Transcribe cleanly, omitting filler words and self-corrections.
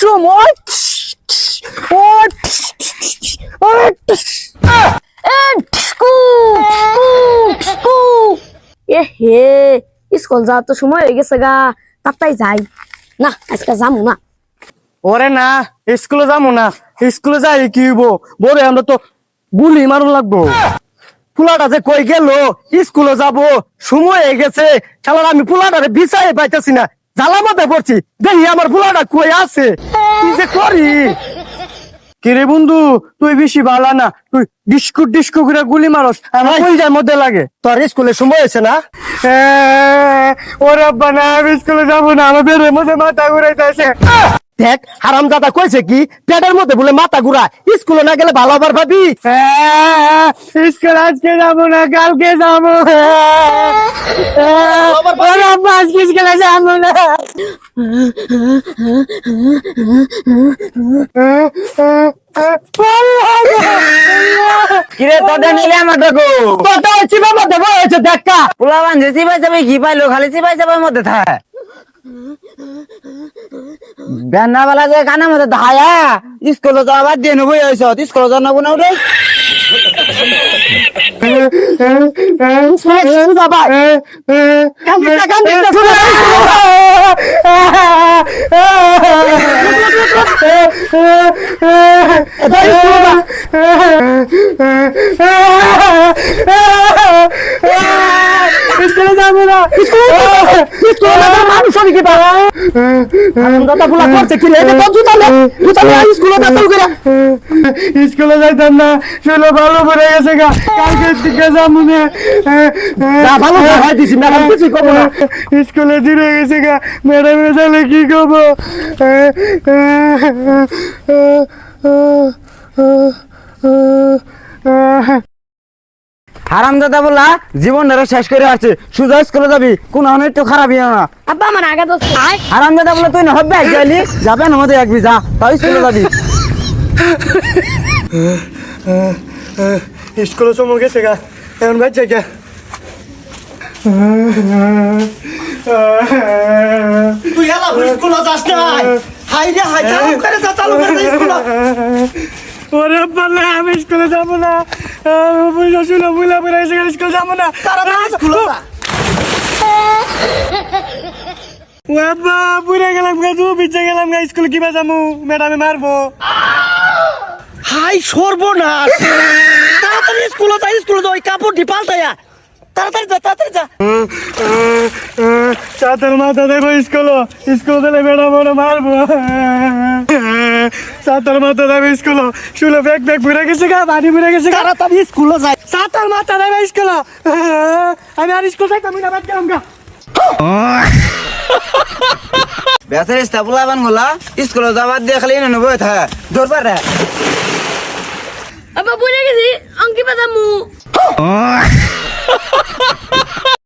কুসুম ও এ হে school যাওয়ার তো সময় হয়ে গেছে গা তাই যাই না আজকে যাবো না ওরে না স্কুলে যাবো না স্কুলে যাই কি হইব বলে আমরা তো গুলি মারুন লাগবো ফুলাটা যে কই গেল স্কুলে যাব সময় হয়ে গেছে খেলার আমি ফুলাটারে বিছাই পাইতেছি না জ্বালা মাথায় পড়ছি দেখি আমার ফুলাটা কই আছে কি যে করি কিরে বন্ধু তুই বেশি ভালো না তুই ডিস্কু করে গুলি মারস আমার কলজার মধ্যে লাগে তোর স্কুলে সময় হয়েছে না ওরে বানা আমি স্কুলে যাবো না আমার বেরের মধ্যে মাথা ঘুরাইতেছে দেখ হারামজাদা কইছে কি পেটের মধ্যে বলে মাথা ঘুরা স্কুলে না গেলে ভালো আবার ভাবি স্কুল আজকে যাবো না কালকে যাবো আজকে স্কুলে যাবো না কিরে তোদের নিলে আমার দেখো তোটা চিপা মধ্যে বয়েছে দেখা পোলা বান্ধে চিপাই যাবে কি পাইলো খালি চিপাই যাবার মধ্যে থাকে বেনা বেলা যে কানের মধ্যে ধায়া স্কুলে যাওয়া বাদ দিয়ে নেবো হয়েছ স্কুলে যাওয়া নেবো না ওটাই স্কুলে যাবো না মানুষ কি করছে কি স্কুলে যাইতাম না শুনে ভালো পড়ে গেছে গা কালকে থেকে যাবো না ভালো দিছি ম্যাডাম কিছু করবো না স্কুলে দূরে গেছে গা ম্যাডাম যাইলে কি করবো হারাম দাদা বলা জীবন ধরে শেষ করে আসছে সুজা স্কুলে যাবি কোন একটু খারাপ ইয়ে না আব্বা আমার আগে তো হারাম দাদা বলে তুই না হবে গেলি যাবে না মধ্যে একবি যা তাই স্কুলে যাবি স্কুলে সময় গেছে গা এখন বাদ যাই গা তুই এলা স্কুলে যাস না হাই রে হাই চালু করে যা স্কুলে ওরে বলে আমি স্কুলে যাবো না শুনে বুঝলা বেড়ে স্কুলে যাবো না তাড়াতাড়ি স্কুলে যা বাবা পুরে গেলাম গা দু বিচে গেলাম গা স্কুলে কিবা যাবো ম্যাডামে মারবো হাই সর্বনাশ তাড়াতাড়ি স্কুলে যা ওই কাপড়টি পাল্টায়া তাড়াতাড়ি যা চাতের মাথা দেবো স্কুল দিলে ম্যাডাম ওরা মারবো চাতের মাথা দেবো স্কুল শুলে ব্যাগ ঘুরে গেছে গা বাড়ি ঘুরে গেছে গা তাড়াতাড়ি স্কুলে যাই চাতের মাথা দেবো স্কুল আমি আর স্কুল যাইতাম না বাদ গেলাম গা বেসার স্টাফুলা বান গোলা স্কুলে যাবার দিয়ে খালি নেবো থাকে দরবার রে আব্বা বুঝে গেছি অঙ্কি পাতামু